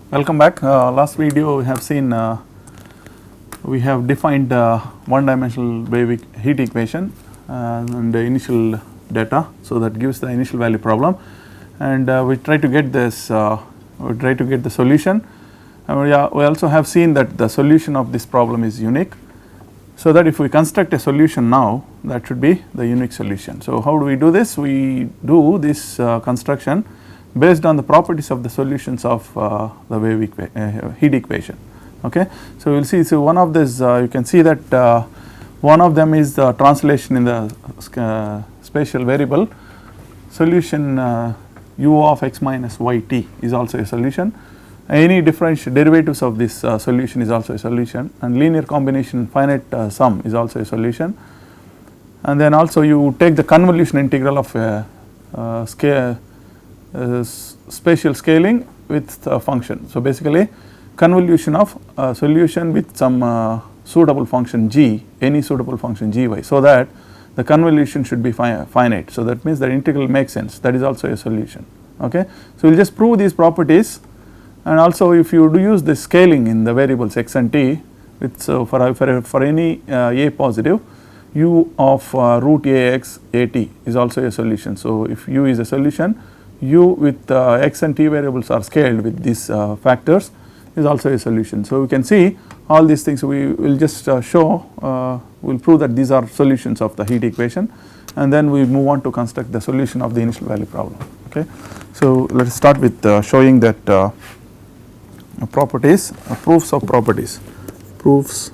Welcome back. Last video we have seen we have defined one dimensional wave heat equation and the initial data. So, that gives the initial value problem, and we try to get this we try to get the solution, and we also have seen that the solution of this problem is unique. So, that if we construct a solution now, that should be the unique solution. So, how do we do this? We do this construction based on the properties of the solutions of the wave heat equation. Okay. So, we will see, so one of this you can see that one of them is the translation in the spatial variable solution u of x minus y t is also a solution. Any differential derivatives of this solution is also a solution, and linear combination finite sum is also a solution. And then also you take the convolution integral of a scale spatial scaling with a function. So, basically convolution of a solution with some suitable function g, any suitable function g y, so that the convolution should be finite. So, that means the integral makes sense, that is also a solution. Okay. So, we will just prove these properties, and also if you do use this scaling in the variables x and t with, so for any a positive, u of root a x a t is also a solution. So, if u is a solution, u with x and t variables are scaled with these factors is also a solution. So, we can see all these things. We will just show we will prove that these are solutions of the heat equation, and then we move on to construct the solution of the initial value problem. Okay. So, let us start with showing that properties, proofs of properties, proof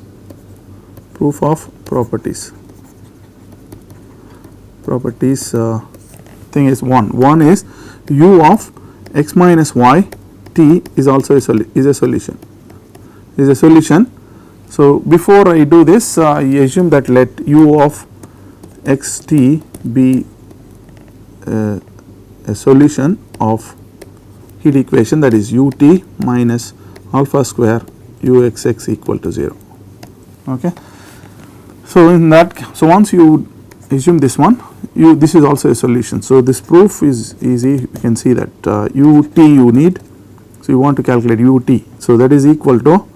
of properties thing is one is u of x minus y t is also a solution. So, before I do this, I assume that let u of x t be a solution of heat equation, that is u t minus alpha square u x x equal to 0. Okay. So, in that, so once you assume this one, this is also a solution. So, this proof is easy. You can see that u t you need. So, you want to calculate u t. So, that is equal to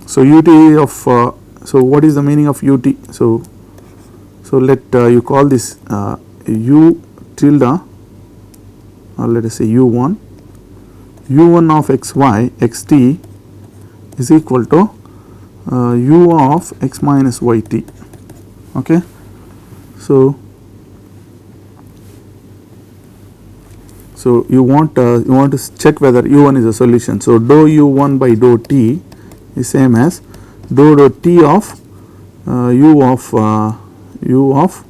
so u t of so what is the meaning of u t? So let you call this u tilde, or let us say u1 of x y x t is equal to u of x minus y t. Okay. So you want to check whether u1 is a solution. So, dou u1 by dou t is same as dou t of u of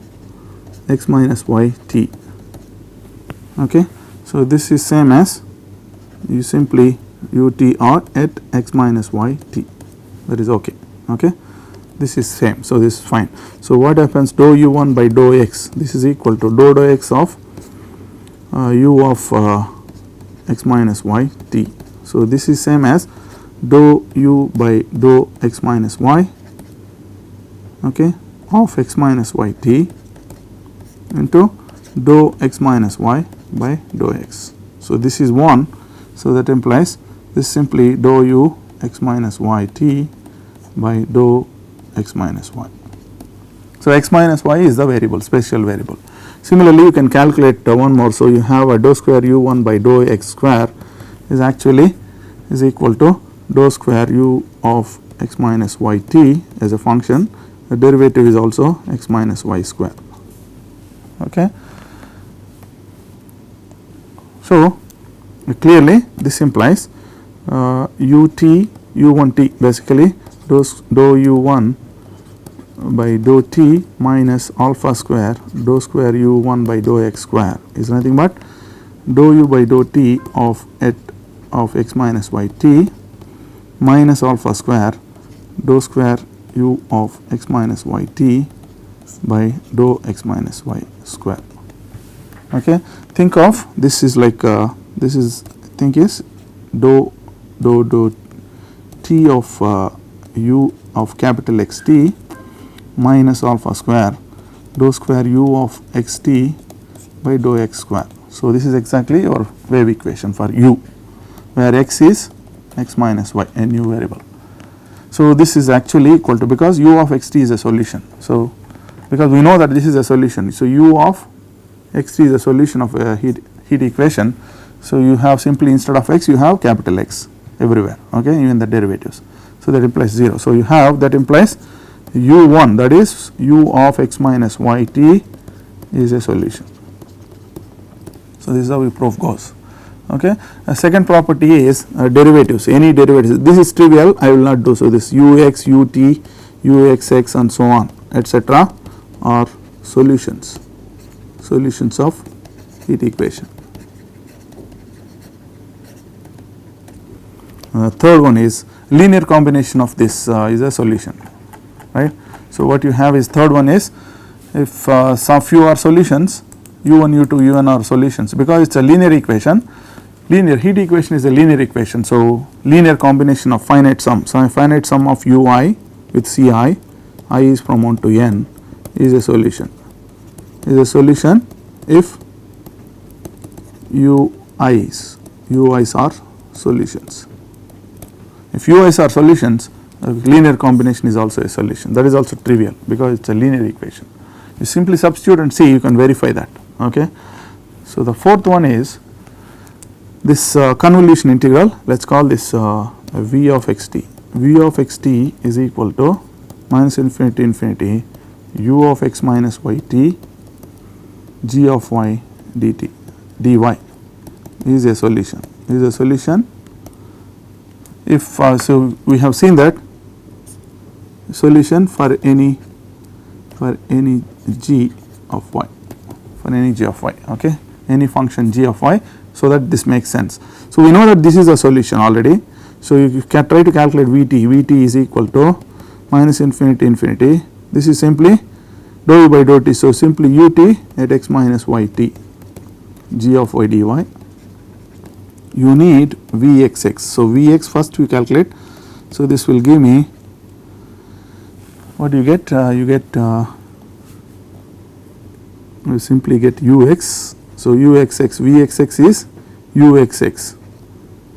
x minus y t. Okay. So, this is same as you simply u t r at x minus y t, that is okay. Okay. This is same. So, this is fine. So, what happens, dou u1 by dou x, this is equal to dou x of u of x minus y t. So, this is same as dou u by dou x minus y, okay, of x minus y t into dou x minus y by dou x. So, this is 1. So, that implies this simply dou u x minus y t by dou x minus y. So, x minus y is the variable, spatial variable. Similarly, you can calculate one more. So, you have a dou square u1 by dou x square is actually is equal to dou square u of x minus y t as a function. The derivative is also x minus y square. Okay. So, clearly this implies u1 t basically dou u1 by dou t minus alpha square dou square u1 by dou x square is nothing but dou u by dou t of x minus y t minus alpha square dou square u of x minus y t by dou x minus y square. Okay. Think of this is like this is think is dou t of u of capital X t minus alpha square dou square u of x t by dou x square. So, this is exactly your wave equation for u, where x is x minus y, a new variable. So, this is actually equal to, because u of x t is a solution. So, because we know that this is a solution. So, u of x t is a solution of a heat equation. So, you have simply, instead of x, you have capital X everywhere, okay, even the derivatives. So, that implies 0. So, you have, that implies u1, that is u of x minus y t is a solution. So, this is how your proof goes. Okay. Second property is derivatives, any derivatives. This is trivial, I will not do. So, this ux, ut, uxx and so on, etc. are solutions of heat equation. Third one is linear combination of this is a solution, right. So, what you have is, third one is, if some few are solutions, u1, u2, un are solutions, because it is a linear equation. Linear heat equation is a linear equation. So, linear combination of finite sum. So, finite sum of ui with ci, I is from 1 to n, is a solution. Is a solution if ui's are solutions. If ui's are solutions, linear combination is also a solution. That is also trivial, because it is a linear equation. You simply substitute and see, you can verify that. Okay. So, the fourth one is this convolution integral. Let us call this v of x t. V of x t is equal to minus infinity infinity u of x minus y t g of y dt dy is a solution. Is a solution if so we have seen that solution for any g of y, for any g of y, okay, any function g of y, so that this makes sense. So, we know that this is a solution already. So, you can try to calculate Vt is equal to minus infinity infinity, this is simply dou u by dou t. So, simply ut at x minus y t g of y dy. You need Vxx. So, Vx first you calculate. So, this will give me, what do you get? You simply get ux. So, uxx, Vxx is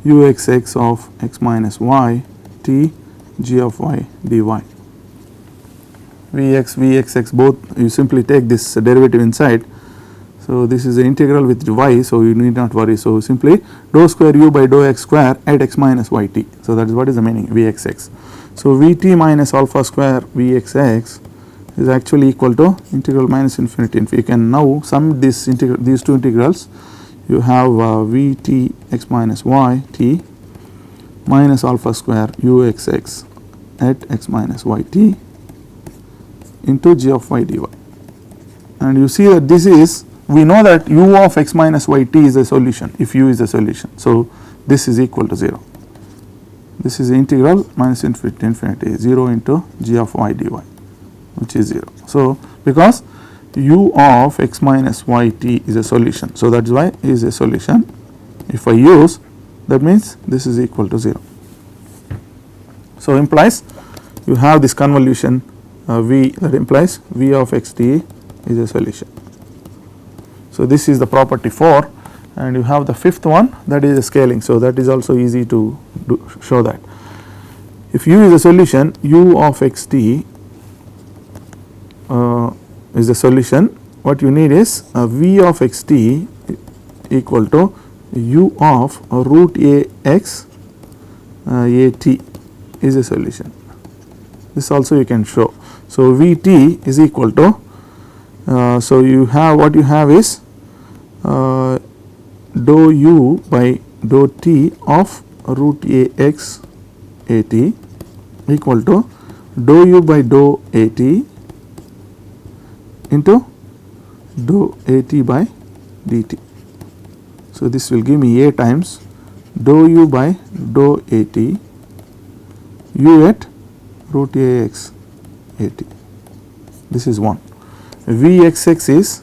uxx of x minus y t g of y dy. Vxx both, you simply take this derivative inside. So, this is the integral with y, so you need not worry. So, simply dou square u by dou x square at x minus y t. So, that is what is the meaning, Vxx. So, Vt minus alpha square Vxx is actually equal to integral minus infinity. You can now sum this these two integrals. You have Vt x minus y t minus alpha square uxx at x minus y t into g of y dy. And you see that this is, we know that u of x minus y t is a solution if u is a solution. So, this is equal to 0. This is the integral minus infinity 0 into g of y dy, which is 0. So, because u of x minus y t is a solution. So, that is why is a solution. If I use, that means this is equal to 0. So, implies you have this convolution v, that implies v of x t is a solution. So, this is the property 4, and you have the fifth one, that is a scaling. So, that is also easy to show that. If u is a solution, u of x t is the solution. What you need is v of x t equal to u of root a x a t is a solution. This also you can show. So, v t is equal to, so you have, what you have is dou u by dou t of root a x a t equal to dou u by dou a t into dou a t by dt. So, this will give me a times dou u by dou a t u at root a x a t. This is 1. Vxx is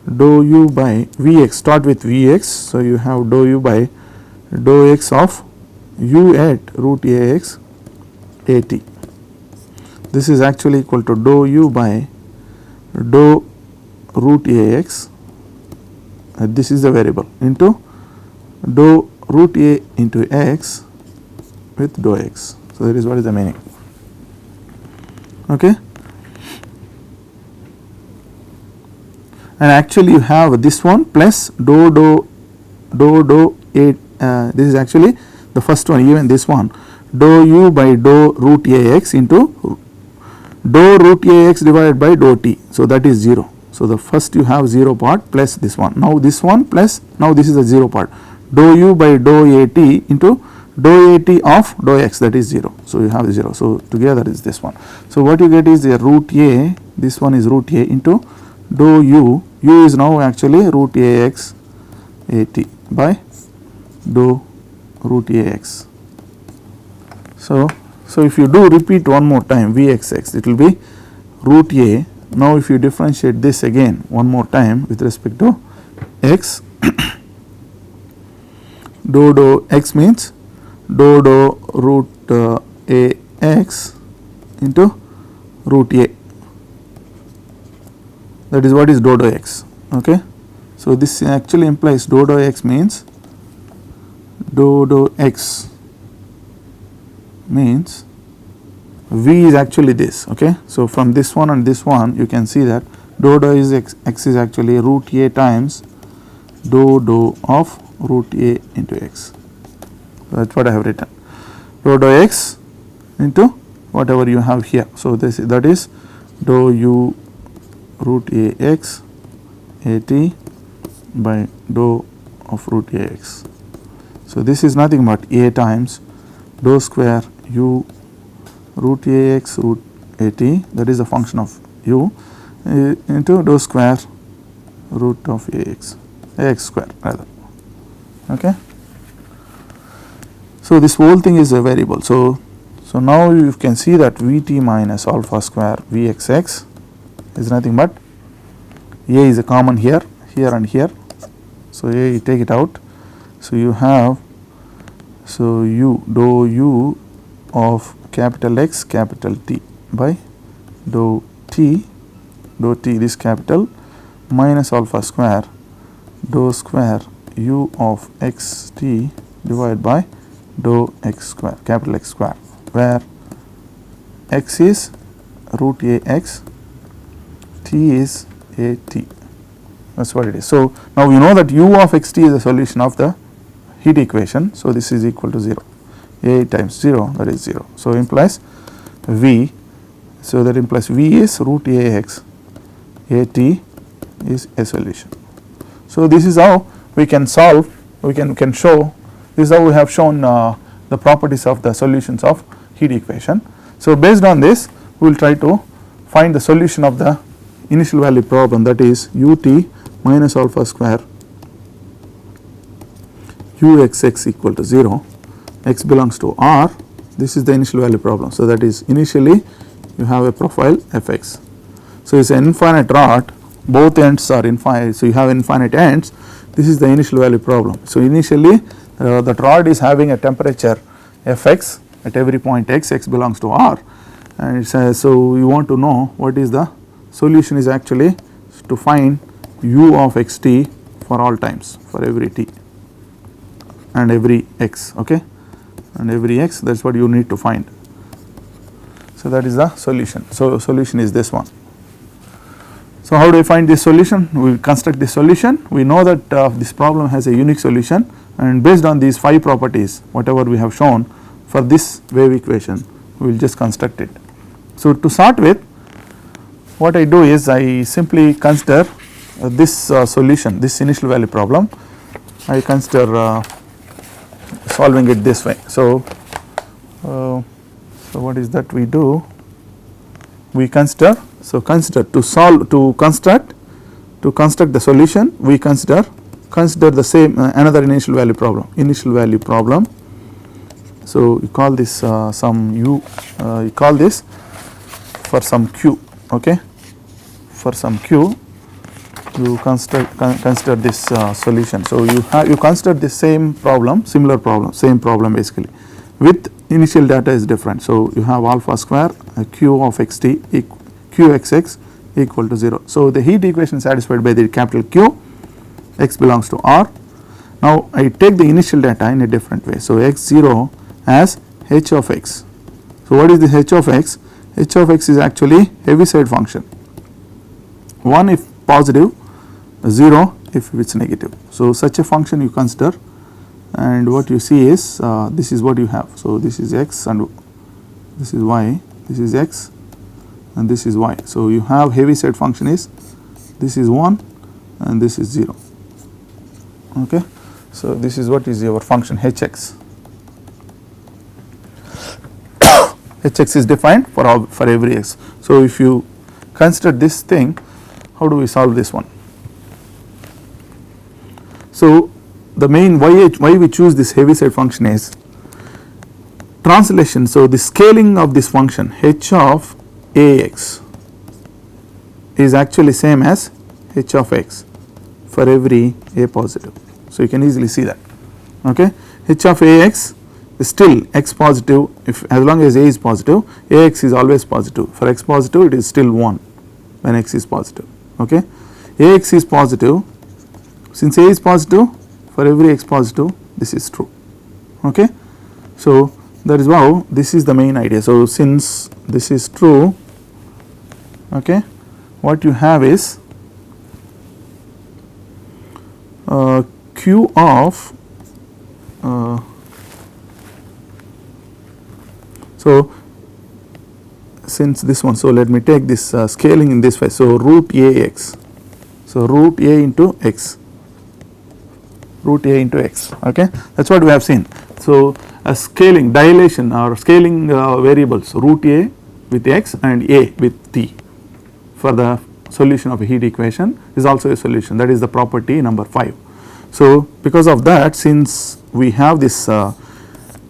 dou u by Vx, start with Vx. So, you have dou u by dou x of u at root a x a t. This is actually equal to dou u by dou root a x this is the variable, into dou root a into x with dou x. So, that is what is the meaning. Okay. And actually you have this one plus dou a, this is actually the first one, even this one, dou u by dou root a x into dou root a x divided by dou t. So, that is 0. So, the first you have 0 part plus this one, now this one plus, now this is the 0 part, dou u by dou a t into dou a t of dou x, that is 0. So, you have 0. So, together is this one. So, what you get is the root a, this one is root a into dou u, u is now actually root a x a t by dou root a x. So, if you do repeat one more time v x x, it will be root a. Now, if you differentiate this again one more time with respect to x, dou x means dou root a x into root a, that is what is dou x. Okay. So, this actually implies dou x means dou x means v is actually this. Okay. So, from this one and this one you can see that dou is x is actually root a times dou of root a into x. So, that is what I have written, dou x into whatever you have here. So, that is dou u root a x a t by dou of root a x. So, this is nothing but a times dou square u root a x root a t, that is a function of u, into dou square root of a x square rather. Okay. So, this whole thing is a variable. So, now you can see that v t minus alpha square v x x is nothing but a is a common here and here. So, a you take it out. So, you have, so u dou u of capital X capital T by dou t this capital minus alpha square dou square u of x t divided by dou x square capital X square, where x is root a x, t is a t, that is what it is. So, now you know that u of x t is the solution of the heat equation. So, this is equal to 0, a times 0, that is 0. So, implies v, so that implies v is root a x, a t is a solution. So, this is how we can solve, we can show, this is how we have shown the properties of the solutions of heat equation. So, based on this we will try to find the solution of the initial value problem, that is ut minus alpha square uxx equal to 0, x belongs to R, this is the initial value problem. So, that is initially you have a profile fx. So, it is an infinite rod, both ends are infinite. So, you have infinite ends, this is the initial value problem. So, initially the rod is having a temperature fx at every point x belongs to R, and it says, so you want to know what is the solution is actually to find u of x t for all times, for every t and every x, okay, and every x, that is what you need to find. So, that is the solution. So, solution is this one. So, how do we find this solution? We construct this solution. We know that this problem has a unique solution, and based on these 5 properties whatever we have shown for this wave equation, we will just construct it. So, to start with, what I do is I simply consider this solution, this initial value problem, I consider solving it this way. So, what is that we do? We consider, so consider to solve, to construct the solution, we consider the same another initial value problem. So, you call this some u, you call this for some q, okay, for some q you consider this solution. So, you consider this same problem, similar problem, same problem basically, with initial data is different. So, you have alpha square q of x t qxx equal to 0. So, the heat equation is satisfied by the capital Q, x belongs to R. Now I take the initial data in a different way. So x0 as h of x. So what is the h of x? H of x is actually Heaviside function, 1 if positive, 0 if it is negative. So such a function you consider, and what you see is this is what you have. So this is x and this is y, this is x and this is y. So you have Heaviside function is this is 1 and this is 0. Okay. So this is what is your function hx. Hx is defined for every x. So if you consider this thing, how do we solve this one? So the main why we choose this Heaviside function is translation. So the scaling of this function h of ax is actually same as h of x for every a positive. So you can easily see that. Okay, h of ax is still x positive, if as long as a is positive, ax is always positive. For x positive it is still 1 when x is positive. Okay, ax is positive, since a is positive, for every x positive this is true. Okay, so that is how this is the main idea. So since this is true, okay, what you have is q of so since this one, so let me take this scaling in this way. So root ax, so root a into x, root a into x. Okay, that is what we have seen. So a scaling, dilation or scaling variables root a with x and a with t for the solution of a heat equation is also a solution. That is the property number 5. So because of that, since we have this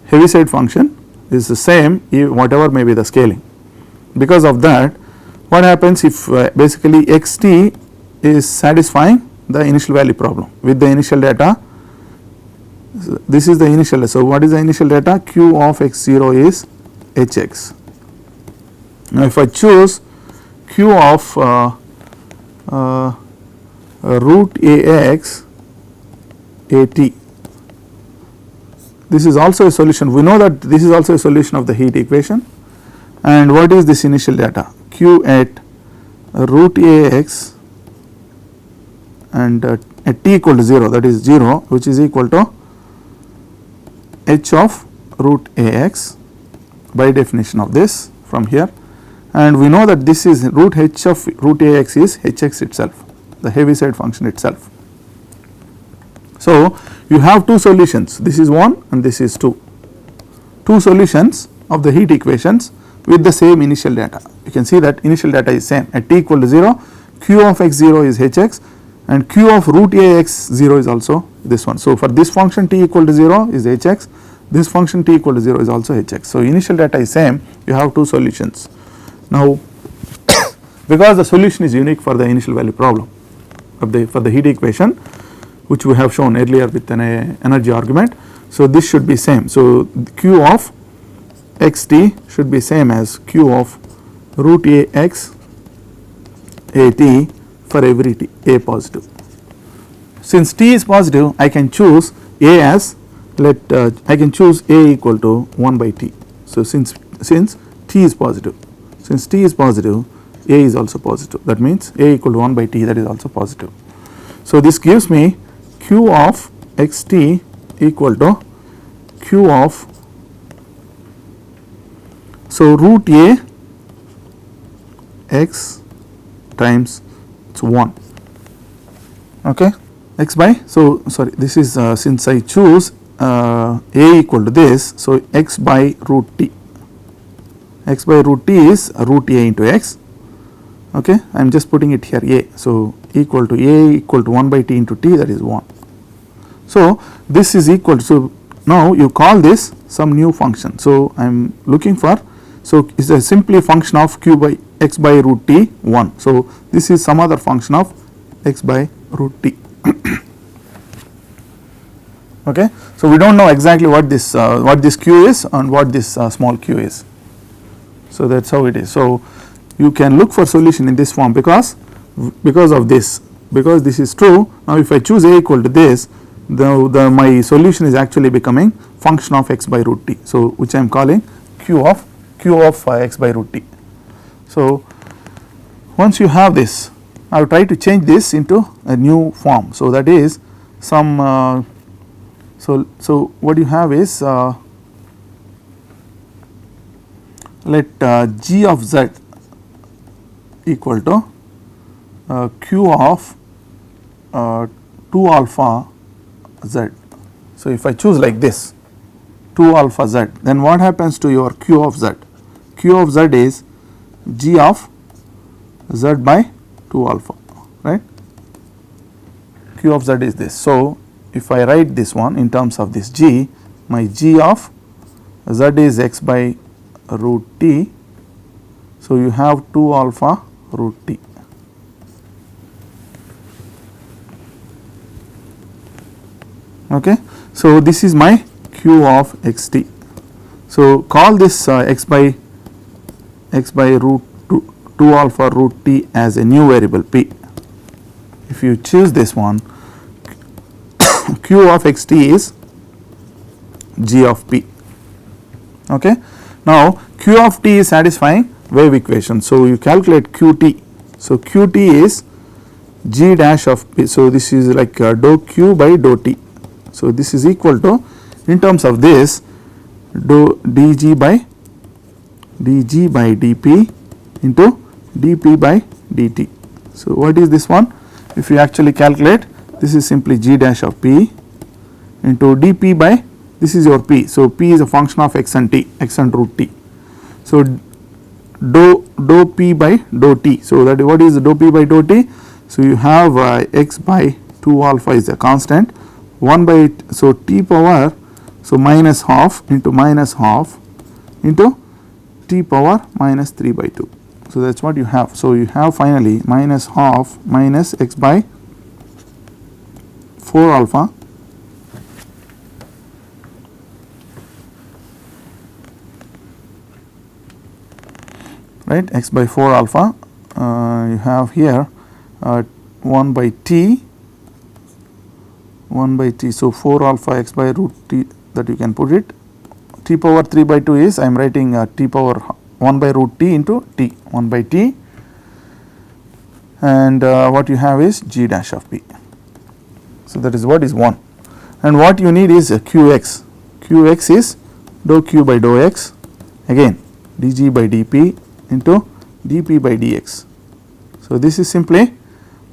Heaviside function is the same whatever may be the scaling, because of that what happens if basically xt is satisfying the initial value problem with the initial data. This is the initial data. So what is the initial data? Q of x0 is hx. Now if I choose q of root ax at, this is also a solution. We know that this is also a solution of the heat equation. And what is this initial data? Q at root ax and at t equal to 0, that is 0, which is equal to h of root ax by definition of this from here. And we know that this is root h of root ax is hx itself, the Heaviside function itself. So you have two solutions, this is 1 and this is 2 solutions of the heat equations with the same initial data. You can see that initial data is same at t equal to 0, q of x0 is hx and q of root ax0 is also this one. So for this function t equal to 0 is hx, this function t equal to 0 is also hx. So initial data is same, you have two solutions. Now because the solution is unique for the initial value problem of for the heat equation, which we have shown earlier with an energy argument, so this should be same. So q of xt should be same as q of root ax at for every t, a positive. Since t is positive, I can choose a as I can choose a equal to 1 by t. So since t is positive, a is also positive, that means a equal to 1 by t, that is also positive. So this gives me q of xt equal to q of, so root a x times it's 1, okay, x by, so sorry, this is since I choose a equal to this, so x by root t, x by root t is root a into x, okay, I am just putting it here a, so equal to a equal to 1 by t into t, that is 1. So this is equal to, so now you call this some new function. So I am looking for, so it is a simply function of q by x by root t 1. So this is some other function of x by root t. Okay, so we do not know exactly what this q is and what this small q is. So that is how it is. So you can look for solution in this form because of this, because this is true. Now if I choose a equal to this, my solution is actually becoming function of x by root t. So which I am calling q of x by root t. So once you have this, I will try to change this into a new form. So that is some so what you have is let g of z equal to q of 2 alpha z. So if I choose like this 2 alpha z, then what happens to your q of z? Q of z is g of z by 2 alpha, right? Q of z is this. So if I write this one in terms of this g, my g of z is x by root t. So you have 2 alpha root t. Okay. So this is my q of x t. So call this x by root 2 alpha root t as a new variable p. If you choose this one, q of x t is g of p. Okay. Now q of t is satisfying wave equation. So you calculate qt. So qt is g dash of p. So this is like dou q by dou t. So this is equal to, in terms of this, dou dg by dp into dp by dt. So what is this one? If you actually calculate, this is simply g dash of p into dp by, this is your p. So p is a function of x and t, x and root t. So dou p by dou t. So that what is dou p by dou t? So you have x by 2 alpha is a constant, 1 by, so t power, so minus half into t power minus 3 by 2. So that is what you have. So you have finally minus half minus x by 4 alpha right, x by 4 alpha. You have here 1 by t. So 4 alpha x by root t, that you can put it. T power 3 by 2 is, I am writing t power 1 by root t into t, 1 by t, and what you have is g dash of p. So that is what is 1, and what you need is qx. Qx is dou q by dou x, again dg by dp into dp by dx. So this is simply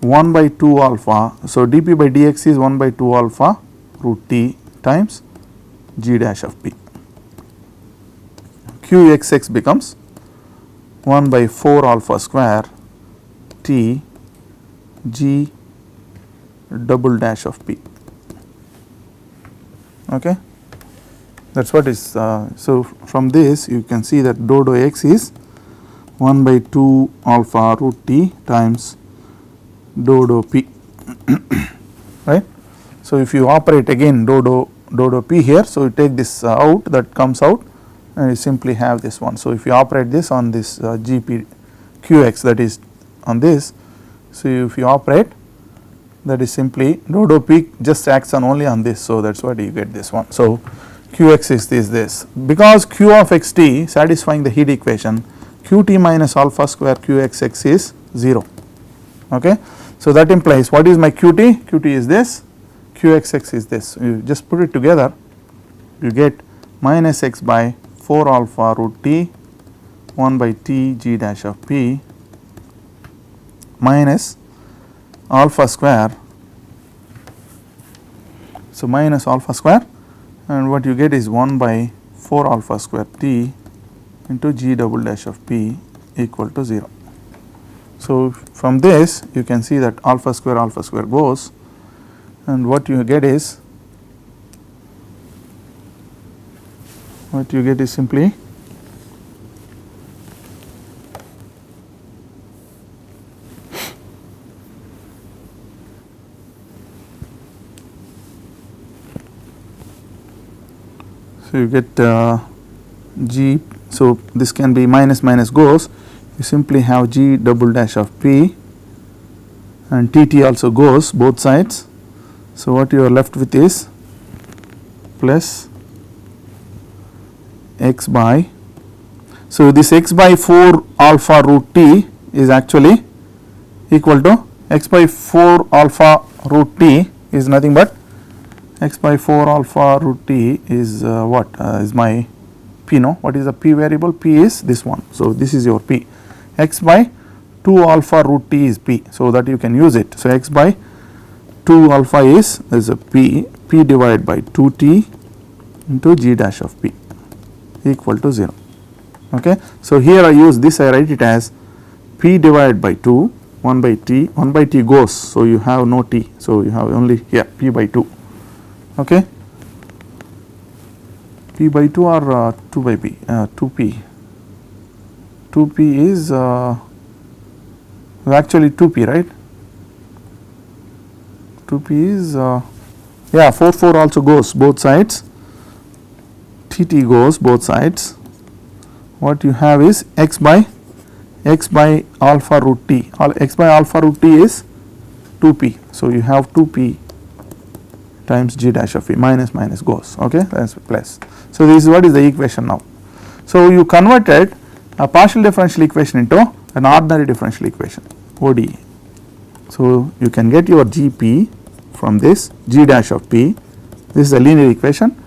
1 by 2 alpha. So dp by dx is 1 by 2 alpha root t times g dash of p. Qxx becomes 1 by 4 alpha square t g double dash of p. Okay, that is what is. So from this you can see that dou x is 1 by 2 alpha root t times dou p. Right. So if you operate again dou p here, so you take this out, that comes out, and you simply have this one. So if you operate this on this gp qx, that is on this, so if you operate, that is simply dou p just acts on only on this. So that is what you get this one. So qx is this because q of x t satisfying the heat equation, qt minus alpha square qxx is 0. Okay. So that implies, what is my qt? Qt is this, qxx is this. You just put it together, you get minus x by 4 alpha root t 1 by t g dash of p minus alpha square. So minus alpha square, and what you get is 1 by 4 alpha square t into g double dash of p equal to 0. So from this you can see that alpha square goes, and what you get is simply so you get g. So this can be minus goes, you simply have g double dash of p, and Tt also goes both sides. So, what you are left with is plus x by, so this x by 4 alpha root t is actually equal to x by 4 alpha root t is nothing but x by 4 alpha root t is what is my p, no, what is the p variable? P is this one. So, this is your p, x by 2 alpha root t is p, so that you can use it. So, x by 2 alpha is a p divided by 2 t into g dash of p equal to 0. Okay. So, here I use this, I write it as p divided by 2, 1 by t goes. So, you have no t. So, you have only here p by 2. Okay. P by 2 or 2 by p, 2p. 2p is actually 2p, right? 2p is yeah, 4 also goes both sides, tt goes both sides. What you have is x by alpha root t, x by alpha root t is 2p. So, you have 2p times g dash of p, minus goes, okay, that is plus. So, this is what is the equation now. So, you converted a partial differential equation into an ordinary differential equation, ODE. So, you can get your Gp from this g dash of p, this is a linear equation.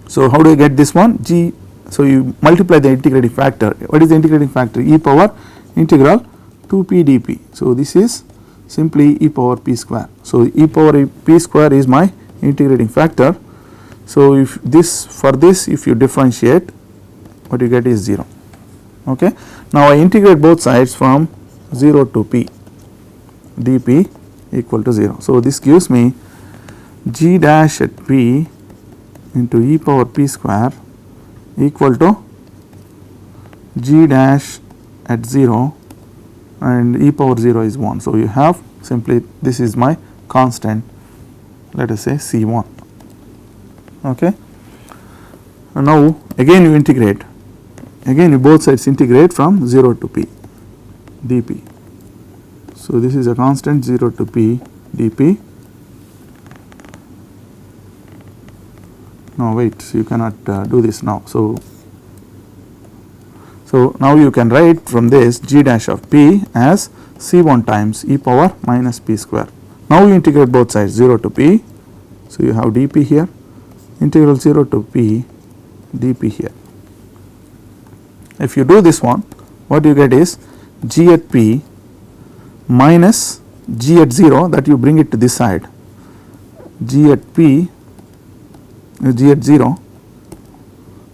So, how do you get this one? G, so you multiply the integrating factor. What is the integrating factor? E power integral 2p dp. So, this is simply e power p square. So, e power p square is my integrating factor. So, if this, for this if you differentiate, what you get is 0. Okay. Now, I integrate both sides from 0 to p, dp equal to 0. So, this gives me g dash at p into e power p square equal to g dash at 0 and e power 0 is 1. So, you have simply, this is my constant, let us say C1. Okay. And now, again you integrate, again you both sides integrate from 0 to p dp. So, this is a constant 0 to p dp. No, wait, so you cannot do this now. So, now you can write from this g dash of p as C1 times e power minus p square. Now, you integrate both sides 0 to p. So, you have dp here, integral 0 to p dp here. If you do this one, what you get is g at p minus g at 0, that you bring it to this side, g at p, g at 0,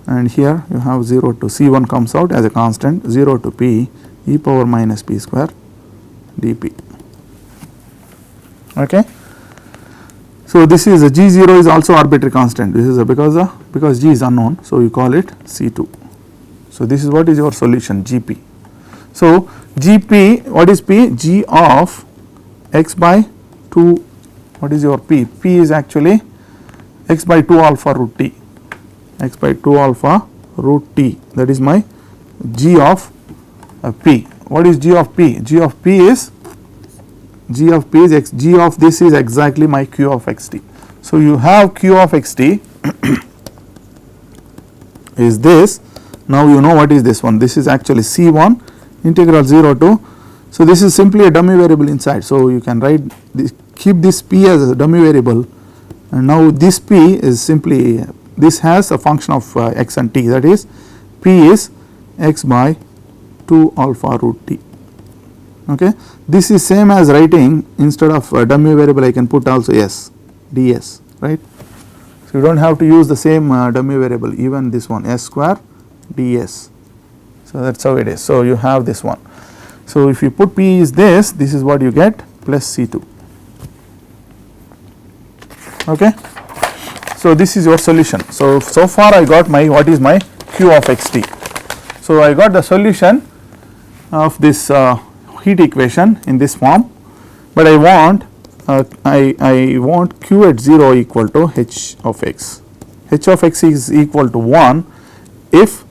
and here you have 0 to C1 comes out as a constant, 0 to p e power minus p square dp. Okay. So, this is a g0 is also arbitrary constant, this is a because g is unknown. So, you call it C2. So, this is what is your solution Gp. So, Gp, what is p? G of x by 2, what is your p? P is actually x by 2 alpha root t, x by 2 alpha root t, that is my g of p. What is g of p? G of p is x, g of this is exactly my q of xt. So, you have q of xt is this. Now, you know what is this one? This is actually C1 integral 0 to, so this is simply a dummy variable inside. So, you can write this, keep this p as a dummy variable, and now this p is simply, this has a function of x and t, that is p is x by 2 alpha root t. Okay. This is same as writing, instead of a dummy variable I can put also s, ds, right. So, you do not have to use the same dummy variable, even this one s square ds. So, that is how it is. So, you have this one. So, if you put p is this is what you get plus C2. Okay. So, this is your solution. So far I got my, what is my q of xt. So, I got the solution of this heat equation in this form, but I want I want q at 0 equal to h of x. H of x is equal to 1 if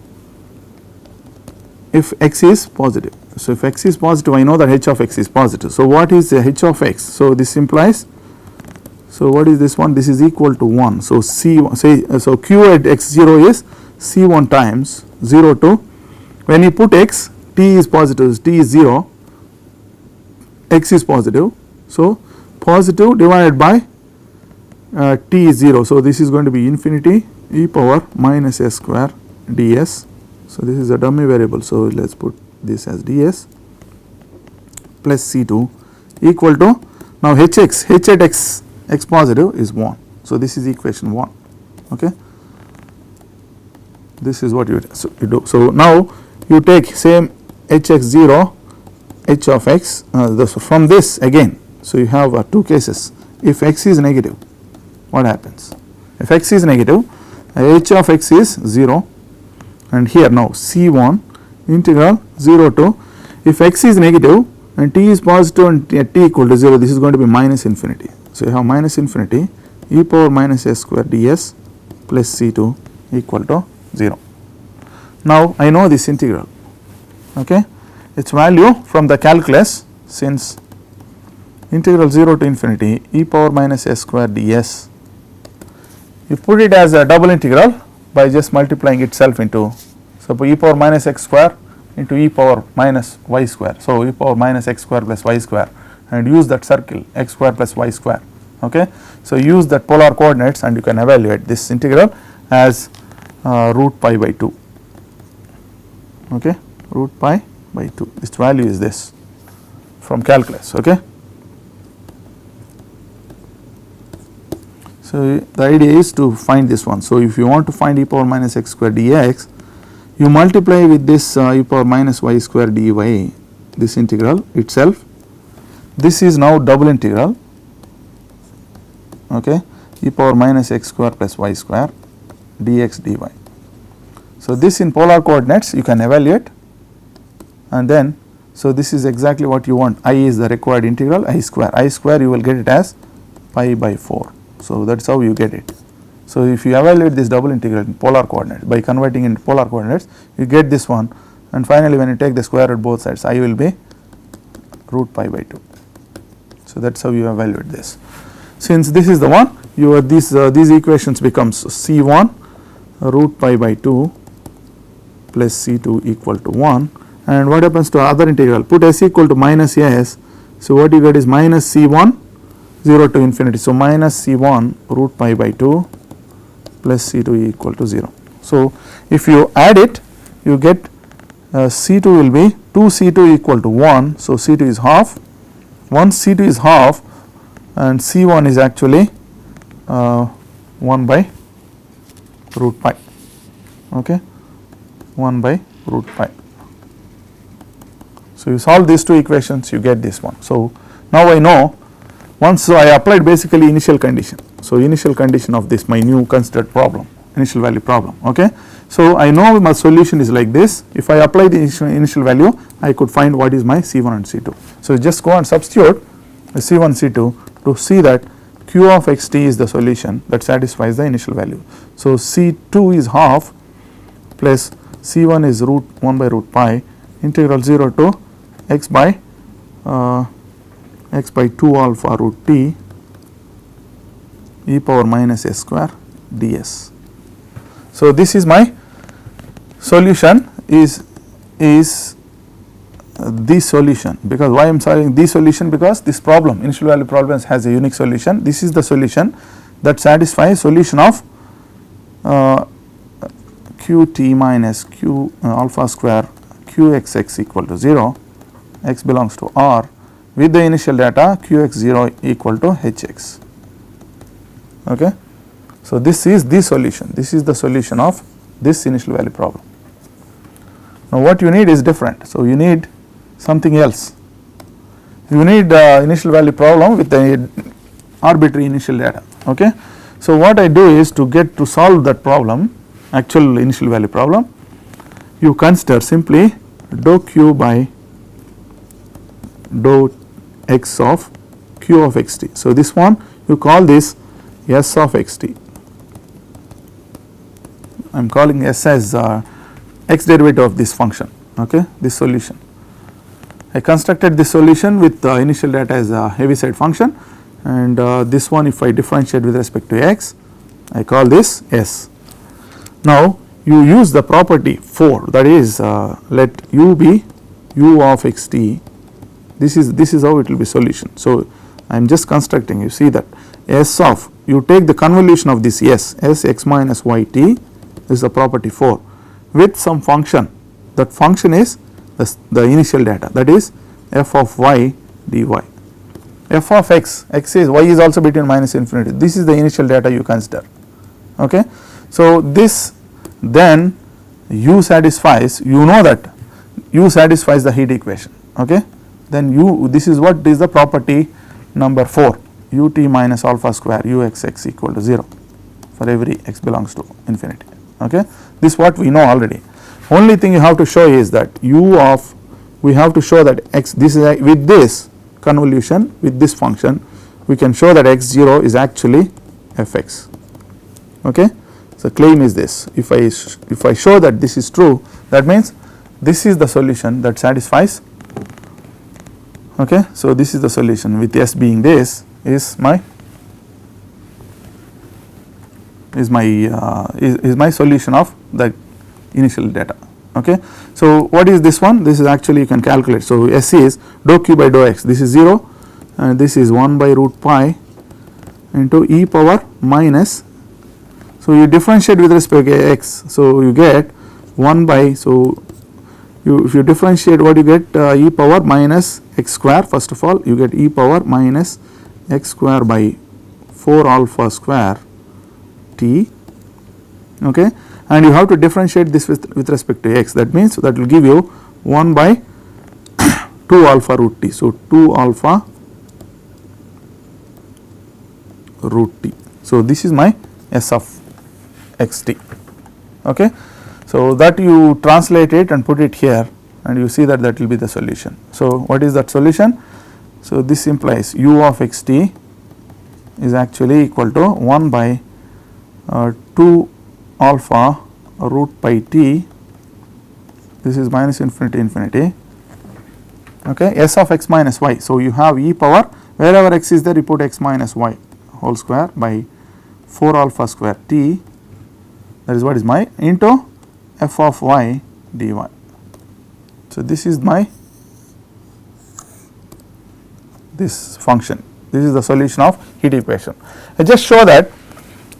x is positive. So if x is positive, I know that h of x is positive. So what is h of x? So this implies, so what is this one? This is equal to 1. So so q at x0 is c1 times 0 to, when you put x, t is positive, t is 0, x is positive. So positive divided by t is 0. So this is going to be infinity e power minus s square ds. So this is a dummy variable. So let us put this as ds plus c2 equal to, now h at x positive is 1. So this is equation 1. Okay. This is what you do. So now you take same hx0 h of x from this again. So you have two cases. If x is negative, what happens? If x is negative, h of x is 0, and here now c1 integral 0 to, if x is negative and t is positive and t equal to 0, this is going to be minus infinity. So you have minus infinity e power minus s square ds plus c2 equal to 0. Now I know this integral. Okay, its value from the calculus, since integral 0 to infinity e power minus s square ds, you put it as a double integral by just multiplying itself into, so e power minus x square into e power minus y square. So e power minus x square plus y square, and use that circle x square plus y square. Okay, so use that polar coordinates and you can evaluate this integral as root pi by 2. Okay, root pi by 2. This value is this from calculus. Okay. So the idea is to find this one. So if you want to find e power minus x square dx, you multiply with this e power minus y square dy, this integral itself. This is now double integral. Okay, e power minus x square plus y square dx dy. So this in polar coordinates you can evaluate, and then so this is exactly what you want. I is the required integral, I square you will get it as pi by 4. So that is how you get it. So if you evaluate this double integral in polar coordinates, by converting into polar coordinates, you get this one, and finally when you take the square root both sides, I will be root pi by 2. So that is how you evaluate this. Since this is the one, you are these equations becomes c1 root pi by 2 plus c2 equal to 1, and what happens to other integral? Put s equal to minus s. So what you get is minus c1 0 to infinity. So minus c1 root pi by 2 plus c2 equal to 0. So if you add it, you get c2 will be 2c2 equal to 1. So c2 is half. Once c2 is half, and c1 is actually 1 by root pi. Okay, 1 by root pi. So you solve these two equations, you get this one. So now I know, once I applied basically initial condition. So initial condition of this my new considered problem, initial value problem. Okay, so I know my solution is like this. If I apply the initial value, I could find what is my c1 and c2. So just go and substitute c1 c2 to see that q of xt is the solution that satisfies the initial value. So c2 is half plus c1 is root 1 by root pi integral 0 to x by 2 alpha root t e power minus s square ds. So this is my solution, is the solution. Because why I am solving the solution? Because this problem, initial value problems, has a unique solution. This is the solution that satisfies solution of qt minus q alpha square qxx equal to 0, x belongs to R, with the initial data qx0 equal to hx. Okay. So this is the solution. This is the solution of this initial value problem. Now what you need is different. So you need something else. You need initial value problem with the arbitrary initial data. Okay. So what I do is, to solve that problem, actual initial value problem, you consider simply dou q by dou x of q of xt. So this one you call this s of xt. I am calling s as x derivative of this function, okay, this solution. I constructed this solution with initial data as a Heaviside function, and this one if I differentiate with respect to x, I call this S. Now you use the property 4, that is let u be u of x t. This is how it will be solution. So I am just constructing, you see that S of, you take the convolution of this S x minus y t is the property 4 with some function, that function is the initial data, that is f of y dy. F of x is y is also between minus infinity, this is the initial data you consider. Okay. So this then u satisfies, you know that u satisfies the heat equation. Okay. Then u, this is what is the property number 4, ut minus alpha square uxx equal to 0 for every x belongs to infinity. Okay. This what we know already. Only thing you have to show is that u of, we have to show that x, this is with this convolution with this function we can show that x0 is actually fx. Okay. So claim is this, if I show that this is true, that means this is the solution that satisfies. Okay. So this is the solution with S being this is my solution of the initial data. Okay. So what is this one? This is actually you can calculate. So S is dou q by dou x, this is 0 and this is 1 by root pi into e power minus, so you differentiate with respect to x, so you get 1 by, so you, if you differentiate what you get e power minus x square, first of all you get e power minus x square by 4 alpha square t. Okay. And you have to differentiate this with respect to x, that means that will give you 1 by 2 alpha root t. So 2 alpha root t. So this is my S of x t. Okay. So that you translate it and put it here and you see that will be the solution. So what is that solution? So this implies u of x t is actually equal to 1 by 2 alpha root pi t, this is minus infinity infinity. Okay. S of x minus y, so you have e power, wherever x is there you put x minus y whole square by 4 alpha square t, that is what is my, into f of y dy. So this is my, this function, this is the solution of heat equation. I just show that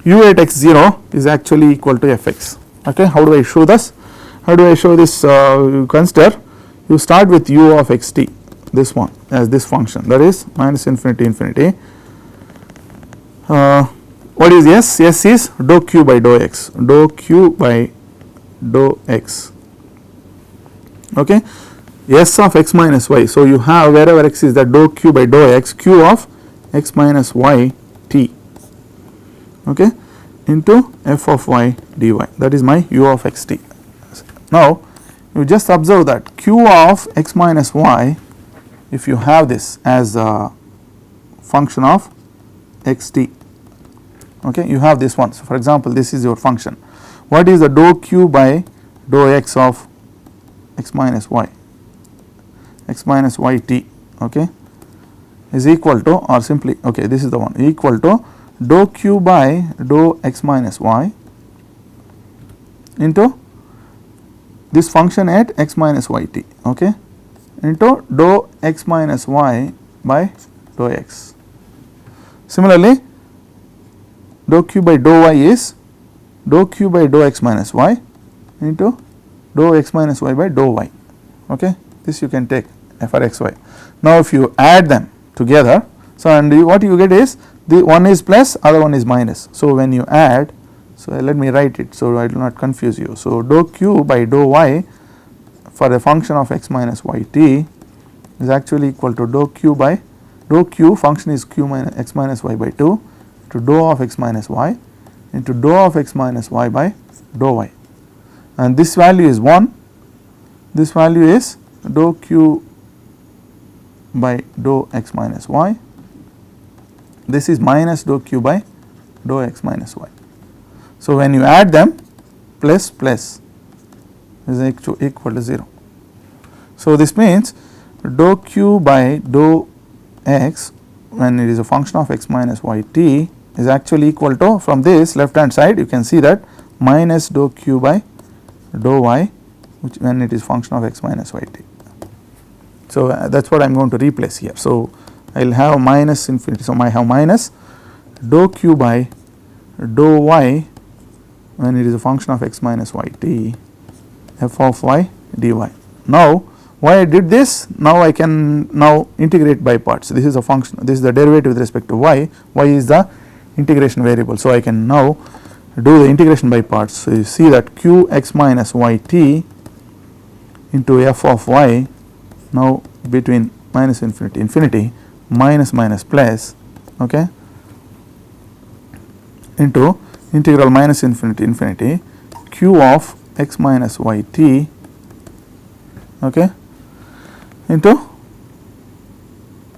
u at x0 is actually equal to fx. Okay. How do I show this? How do I show this? You consider, you start with u of xt, this one as this function, that is minus infinity infinity. What is S? S is dou q by dou x, dou q by dou x. Okay. S of x minus y, so you have wherever x is that dou q by dou x, q of x minus y t. Okay, into f of y dy, that is my u of x t. Now you just observe that q of x minus y, if you have this as a function of x t, okay, you have this one. So for example this is your function, what is the dou q by dou x of x minus y t, okay, is equal to, or simply, okay, this is the one, equal to dou q by dou x minus y into this function at x minus y t, okay, into dou x minus y by dou x. Similarly dou q by dou y is dou q by dou x minus y into dou x minus y by dou y. Okay, this you can take for x y. Now if you add them together, so and what you get is, the one is plus, other one is minus. So when you add, so let me write it so I do not confuse you. So dou q by dou y for the function of x minus y t is actually equal to dou q by, dou q function is q minus x minus y by 2 to dou of x minus y into dou of x minus y by dou y, and this value is 1, this value is dou q by dou x minus y, this is minus dou q by dou x minus y. So when you add them, plus plus is equal to 0. So this means dou q by dou x when it is a function of x minus y t is actually equal to, from this left hand side you can see that, minus dou q by dou y which when it is function of x minus y t. So, that is what I am going to replace here. So, I will have minus infinity. So, I have minus dou q by dou y when it is a function of x minus y t f of y dy. Now, why I did this? Now I can now integrate by parts. This is a function, this is the derivative with respect to y is the integration variable. So, I can now do the integration by parts. So, you see that q x minus y t into f of y, now between minus infinity infinity minus minus plus, okay, into integral minus infinity infinity q of x minus y t, okay, into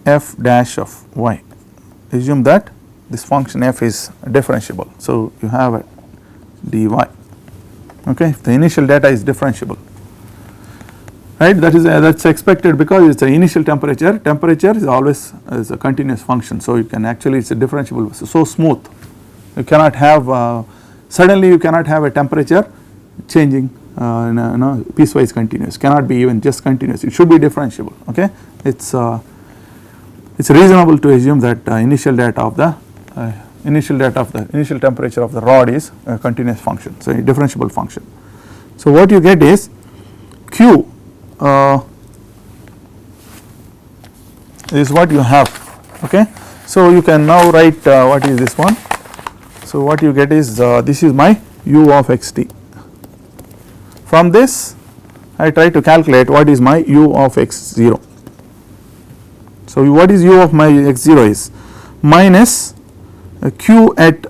f dash of y. Assume that this function f is differentiable. So, you have a dy, okay, if the initial data is differentiable, right, that is expected because it is the initial temperature. Temperature is always is a continuous function. So, you can actually, it is a differentiable, so smooth, you cannot have suddenly you cannot have a temperature changing piecewise continuous, cannot be even just continuous, it should be differentiable, okay. It is reasonable to assume that initial data of the initial temperature of the rod is a continuous function, so a differentiable function. So, what you get is q is what you have, okay. So, you can now write what is this one. So, what you get is this is my u of x t. From this I try to calculate what is my u of x 0. So, what is u of my x 0 is minus q at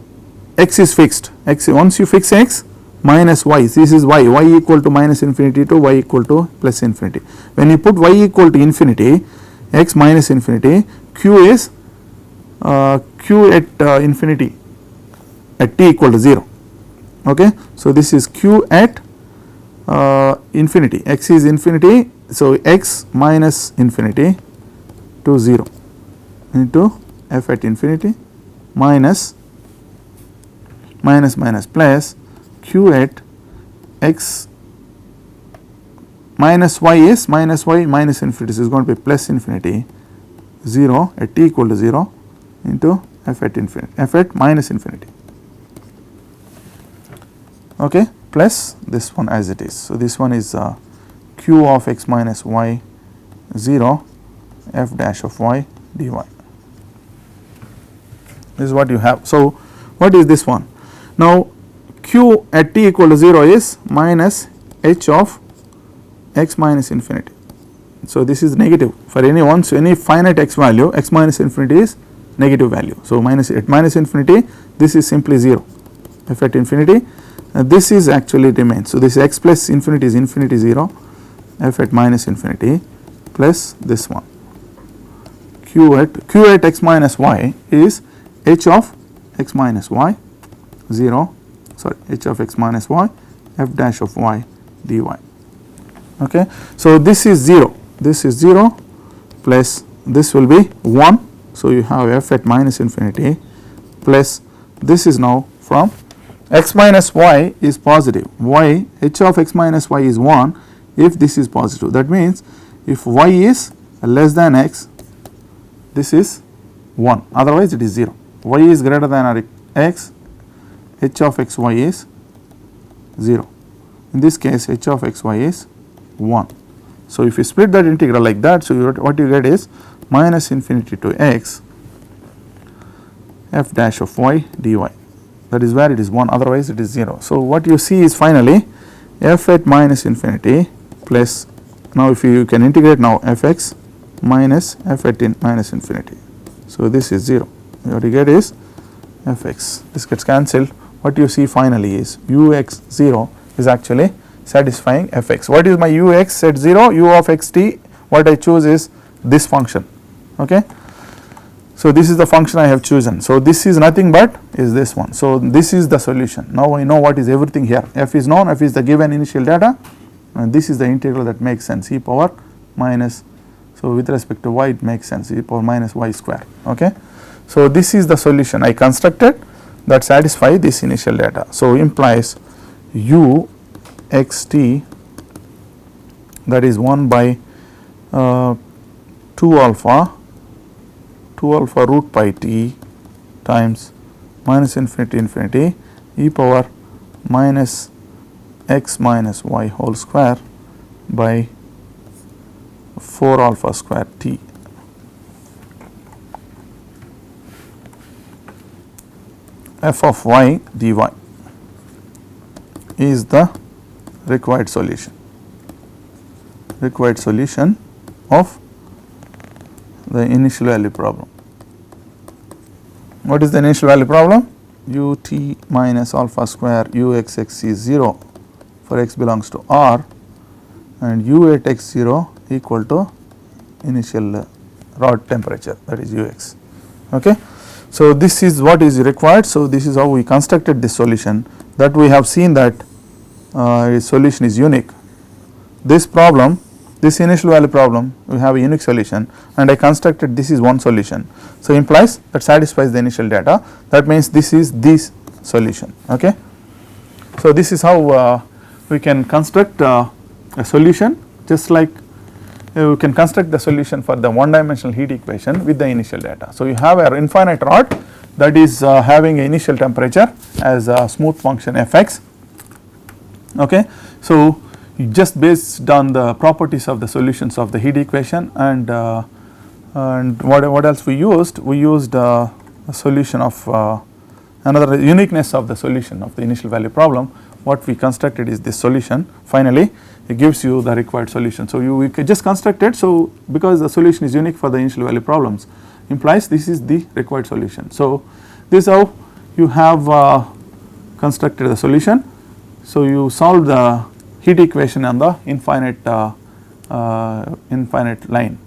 x is fixed, x once you fix x minus y, this is y equal to minus infinity to y equal to plus infinity. When you put y equal to infinity, x minus infinity, q is q at infinity at t equal to 0, okay. So, this is q at infinity, x is infinity, so x minus infinity to 0 into f at infinity minus plus q at x minus y is minus y minus infinity, so it is going to be plus infinity 0 at t equal to 0 into f at infinity, f at minus infinity, okay, plus this one as it is. So, this one is q of x minus y 0 f dash of y dy. This is what you have. So, what is this one? Now, q at t equal to 0 is minus h of x minus infinity. So, this is negative for any finite x value, x minus infinity is negative value. So, at minus infinity this is simply 0, f at infinity, this is actually remains. So, this x plus infinity is infinity 0, f at minus infinity plus this one q at x minus y is h of x minus y 0, sorry, h of x minus y f dash of y dy, okay. So, this is 0, this is 0 plus this will be 1. So, you have f at minus infinity plus this is now from x minus y is positive, y h of x minus y is 1 if this is positive. That means, if y is less than x, this is 1, otherwise it is 0. Y is greater than or x, h of x y is 0. In this case, h of x y is 1. So, if you split that integral like that, so what you get is minus infinity to x f dash of y dy, that is where it is 1, otherwise it is 0. So, what you see is finally f at minus infinity plus, now if you can integrate now f x minus f at minus infinity. So, this is 0, what you get is f x, this gets cancelled. What you see finally is u x 0 is actually satisfying f x. What is my u x at 0? U of x t, what I choose is this function, okay. So, this is the function I have chosen. So, this is nothing but is this one. So, this is the solution. Now, I know what is everything here. F is known, f is the given initial data, and this is the integral that makes sense, e power minus. So, with respect to y it makes sense, e power minus y square. Okay. So, this is the solution I constructed that satisfy this initial data. So, implies u x t, that is 1 by 2 alpha root pi t times minus infinity infinity e power minus x minus y whole square by 4 alpha square t. F of y dy is the required solution of the initial value problem. What is the initial value problem? U t minus alpha square u x x is 0 for x belongs to R, and u at x 0 equal to initial rod temperature, that is u x. Okay. So, this is what is required. So, this is how we constructed this solution, that we have seen that its solution is unique. This problem, this initial value problem, we have a unique solution, and I constructed this is one solution. So, implies that satisfies the initial data, that means this is this solution. Okay. So, this is how we can construct a solution, just like we can construct the solution for the one dimensional heat equation with the initial data. So, you have an infinite rod that is having an initial temperature as a smooth function f x. Okay. So, just based on the properties of the solutions of the heat equation, and what else we used? We used a solution of another uniqueness of the solution of the initial value problem. What we constructed is this solution. Finally, it gives you the required solution. So, we can just construct it. So, because the solution is unique for the initial value problems, implies this is the required solution. So, this is how you have constructed the solution. So, you solve the heat equation on the infinite line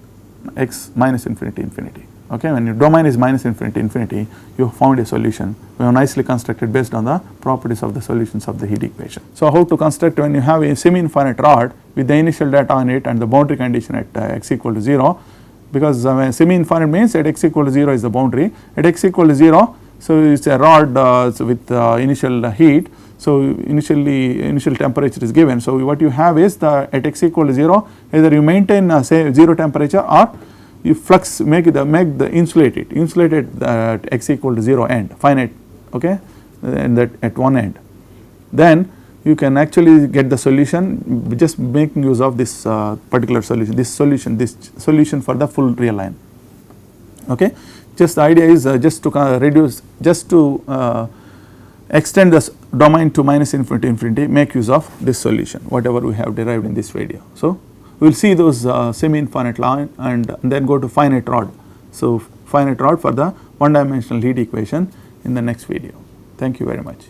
x minus infinity infinity. Okay, when your domain is minus infinity infinity, you found a solution. We have nicely constructed based on the properties of the solutions of the heat equation. So, how to construct when you have a semi infinite rod with the initial data on it and the boundary condition at x equal to 0, because semi infinite means at x equal to 0 is the boundary, at x equal to 0. So, it is a rod with initial heat. So, initial temperature is given. So, what you have is the at x equal to 0, either you maintain say 0 temperature, or you flux make the insulated at x equal to 0 end finite. Okay, and that at one end, then you can actually get the solution just making use of this particular solution, this solution for the full real line. Okay, just the idea is just to reduce, just to extend this domain to minus infinity infinity, make use of this solution whatever we have derived in this video. So, we will see those semi infinite line and then go to finite rod. So, finite rod for the one dimensional heat equation in the next video. Thank you very much.